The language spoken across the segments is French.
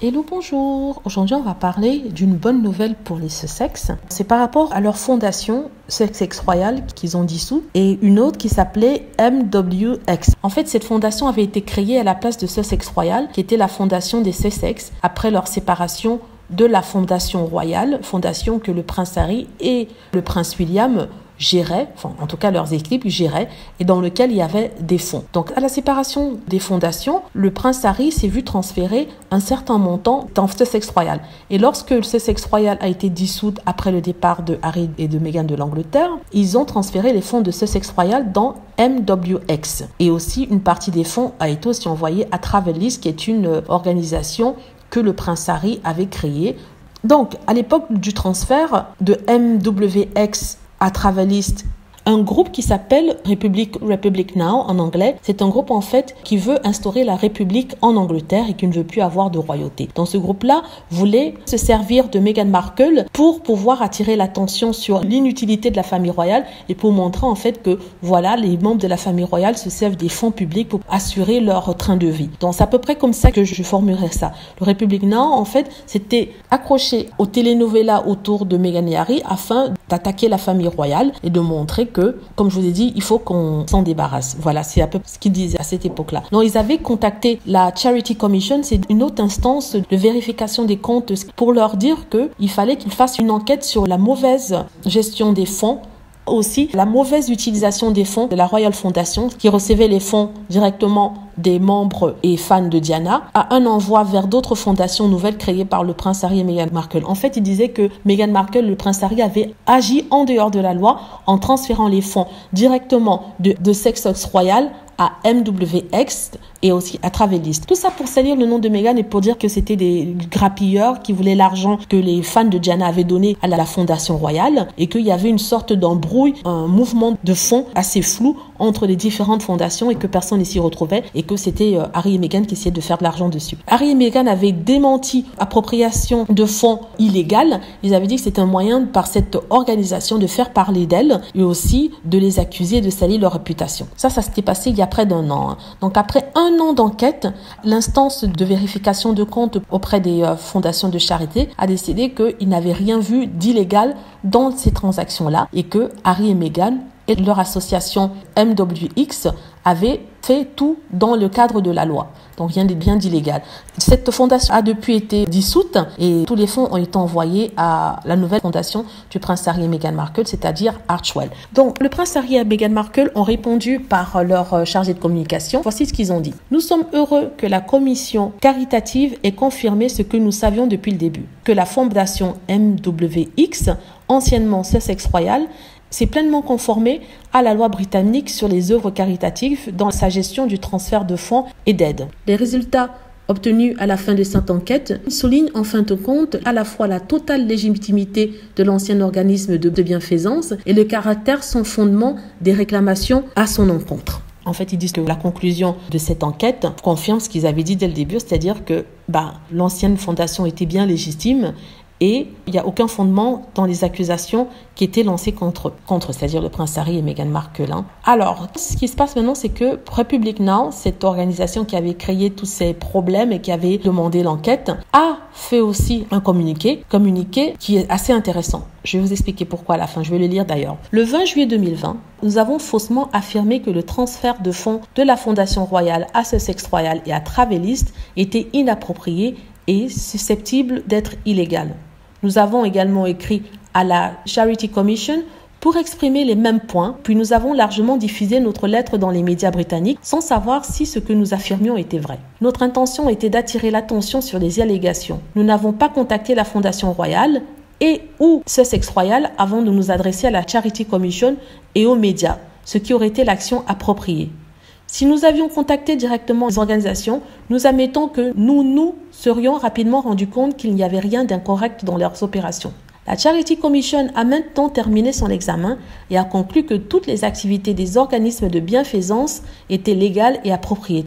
Hello, bonjour. Aujourd'hui, on va parler d'une bonne nouvelle pour les Sussex. C'est par rapport à leur fondation Sussex Royal qu'ils ont dissous et une autre qui s'appelait MWX. En fait, cette fondation avait été créée à la place de Sussex Royal, qui était la fondation des Sussex après leur séparation de la fondation royale, fondation que le prince Harry et le prince William géraient, enfin en tout cas leurs équipes géraient, et dans lequel il y avait des fonds. Donc à la séparation des fondations, le prince Harry s'est vu transférer un certain montant dans Sussex Royal. Et lorsque le Sussex Royal a été dissoute après le départ de Harry et de Meghan de l'Angleterre, ils ont transféré les fonds de Sussex Royal dans MWX. Et aussi une partie des fonds a été aussi envoyée à Travelist, qui est une organisation que le prince Harry avait créée. Donc à l'époque du transfert de MWX à Travelist, un groupe qui s'appelle Republic Now en anglais. C'est un groupe en fait qui veut instaurer la République en Angleterre et qui ne veut plus avoir de royauté. Donc ce groupe-là voulait se servir de Meghan Markle pour pouvoir attirer l'attention sur l'inutilité de la famille royale et pour montrer en fait que voilà, les membres de la famille royale se servent des fonds publics pour assurer leur train de vie. Donc c'est à peu près comme ça que je formulerais ça. Le Republic Now en fait c'était accroché aux telenovelas autour de Meghan et Harry afin d'attaquer la famille royale et de montrer que, comme je vous ai dit, il faut qu'on s'en débarrasse. Voilà, c'est un peu ce qu'ils disaient à cette époque-là. Donc, ils avaient contacté la Charity Commission, c'est une autre instance de vérification des comptes pour leur dire qu'il fallait qu'ils fassent une enquête sur la mauvaise gestion des fonds, aussi la mauvaise utilisation des fonds de la Royal Foundation qui recevait les fonds directement des membres et fans de Diana à un envoi vers d'autres fondations nouvelles créées par le prince Harry et Meghan Markle. En fait, il disait que Meghan Markle, le prince Harry, avait agi en dehors de la loi en transférant les fonds directement de Sussex Royal à MWX et aussi à Travelist. Tout ça pour salir le nom de Meghan et pour dire que c'était des grappilleurs qui voulaient l'argent que les fans de Diana avaient donné à la fondation royale et qu'il y avait une sorte d'embrouille, un mouvement de fonds assez flou entre les différentes fondations et que personne ne s'y retrouvait et que c'était Harry et Meghan qui essayaient de faire de l'argent dessus. Harry et Meghan avaient démenti appropriation de fonds illégale. Ils avaient dit que c'était un moyen par cette organisation de faire parler d'elles et aussi de les accuser et de salir leur réputation. Ça s'était passé il y a près d'un an. Donc après un an d'enquête, l'instance de vérification de comptes auprès des fondations de charité a décidé qu'ils n'avaient rien vu d'illégal dans ces transactions-là et que Harry et Meghan et leur association MWX avaient fait tout dans le cadre de la loi. Donc rien d'illégal. Cette fondation a depuis été dissoute et tous les fonds ont été envoyés à la nouvelle fondation du prince Harry et Meghan Markle, c'est-à-dire Archewell. Donc le prince Harry et Meghan Markle ont répondu par leur chargé de communication. Voici ce qu'ils ont dit. Nous sommes heureux que la commission caritative ait confirmé ce que nous savions depuis le début, que la fondation MWX, anciennement Sussex Royal, s'est pleinement conformée à la loi britannique sur les œuvres caritatives dans sa gestion du transfert de fonds et d'aides. Les résultats obtenus à la fin de cette enquête soulignent en fin de compte à la fois la totale légitimité de l'ancien organisme de bienfaisance et le caractère sans fondement des réclamations à son encontre. En fait, ils disent que la conclusion de cette enquête confirme ce qu'ils avaient dit dès le début, c'est-à-dire que l'ancienne fondation était bien légitime et il n'y a aucun fondement dans les accusations qui étaient lancées contre c'est-à-dire le prince Harry et Meghan Markle. Alors, ce qui se passe maintenant, c'est que Republic Now, cette organisation qui avait créé tous ces problèmes et qui avait demandé l'enquête, a fait aussi un communiqué qui est assez intéressant. Je vais vous expliquer pourquoi à la fin, je vais le lire d'ailleurs. Le 20 juillet 2020, nous avons faussement affirmé que le transfert de fonds de la Fondation Royale à Sussex Royal et à Travelist était inapproprié et susceptible d'être illégal. Nous avons également écrit à la Charity Commission pour exprimer les mêmes points, puis nous avons largement diffusé notre lettre dans les médias britanniques sans savoir si ce que nous affirmions était vrai. Notre intention était d'attirer l'attention sur les allégations. Nous n'avons pas contacté la Fondation Royale et ou Sussex Royal avant de nous adresser à la Charity Commission et aux médias, ce qui aurait été l'action appropriée. Si nous avions contacté directement les organisations, nous admettons que nous serions rapidement rendus compte qu'il n'y avait rien d'incorrect dans leurs opérations. La Charity Commission a maintenant terminé son examen et a conclu que toutes les activités des organismes de bienfaisance étaient légales et appropriées.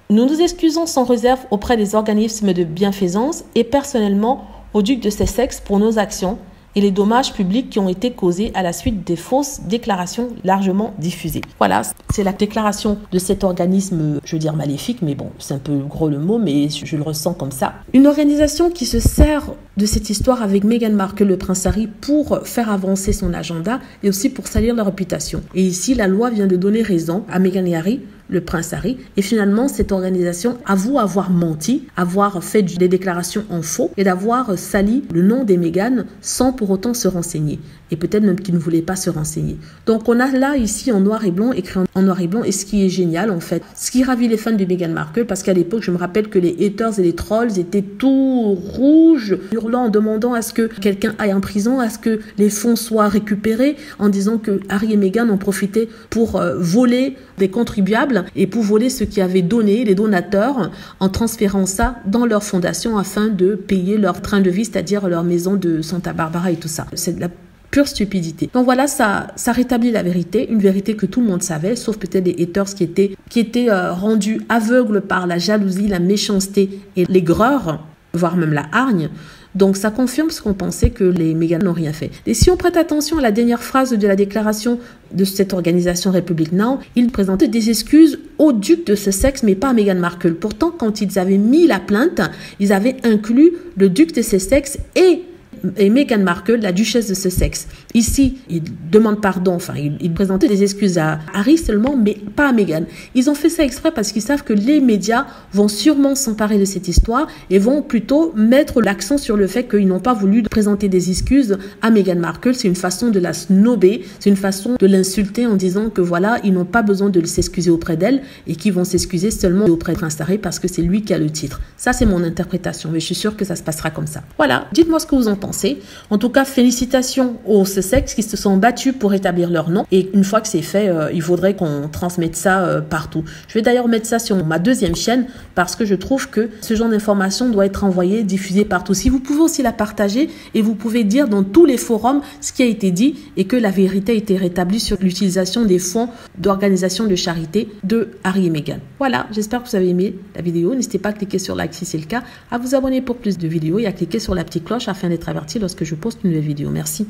Nous nous excusons sans réserve auprès des organismes de bienfaisance et personnellement au duc de Sussex pour nos actions et les dommages publics qui ont été causés à la suite des fausses déclarations largement diffusées. Voilà, c'est la déclaration de cet organisme, je veux dire maléfique, mais bon, c'est un peu gros le mot, mais je le ressens comme ça. Une organisation qui se sert de cette histoire avec Meghan Markle, le prince Harry, pour faire avancer son agenda et aussi pour salir leur réputation. Et ici, la loi vient de donner raison à Meghan et Harry, le prince Harry, et finalement cette organisation avoue avoir menti, avoir fait des déclarations en faux et d'avoir sali le nom des Meghan sans pour autant se renseigner, et peut-être même qu'ils ne voulaient pas se renseigner. Donc on a là ici en noir et blanc, écrit en noir et blanc, et ce qui est génial en fait, ce qui ravit les fans de Meghan Markle, parce qu'à l'époque je me rappelle que les haters et les trolls étaient tout rouges, hurlant, en demandant à ce que quelqu'un aille en prison, à ce que les fonds soient récupérés, en disant que Harry et Meghan ont profité pour voler des contribuables et pour voler ce qui avait donné les donateurs en transférant ça dans leur fondation afin de payer leur train de vie, c'est-à-dire leur maison de Santa Barbara et tout ça. C'est de la pure stupidité. Donc voilà, ça rétablit la vérité, une vérité que tout le monde savait, sauf peut-être les haters qui étaient rendus aveugles par la jalousie, la méchanceté et l'aigreur, voire même la hargne. Donc ça confirme ce qu'on pensait, que les Meghan n'ont rien fait. Et si on prête attention à la dernière phrase de la déclaration de cette organisation Republic Now, ils présentaient des excuses au duc de Sussex, mais pas à Meghan Markle. Pourtant, quand ils avaient mis la plainte, ils avaient inclus le duc de Sussex et Meghan Markle, la duchesse de Sussex. Ici, ils demandent pardon, enfin, ils présentaient des excuses à Harry seulement, mais pas à Meghan. Ils ont fait ça exprès parce qu'ils savent que les médias vont sûrement s'emparer de cette histoire et vont plutôt mettre l'accent sur le fait qu'ils n'ont pas voulu présenter des excuses à Meghan Markle. C'est une façon de la snobber, c'est une façon de l'insulter en disant que voilà, ils n'ont pas besoin de s'excuser auprès d'elle et qu'ils vont s'excuser seulement auprès de Prince Harry parce que c'est lui qui a le titre. Ça, c'est mon interprétation, mais je suis sûre que ça se passera comme ça. Voilà, dites-moi ce que vous en pensez. En tout cas, félicitations aux Sussex qui se sont battus pour établir leur nom. Et une fois que c'est fait, il faudrait qu'on transmette ça partout. Je vais d'ailleurs mettre ça sur ma deuxième chaîne parce que je trouve que ce genre d'information doit être envoyé, diffusé partout. Si vous pouvez aussi la partager et vous pouvez dire dans tous les forums ce qui a été dit et que la vérité a été rétablie sur l'utilisation des fonds d'organisation de charité de Harry et Meghan. Voilà, j'espère que vous avez aimé la vidéo. N'hésitez pas à cliquer sur like si c'est le cas, à vous abonner pour plus de vidéos et à cliquer sur la petite cloche afin d'être averti lorsque je poste une nouvelle vidéo. Merci.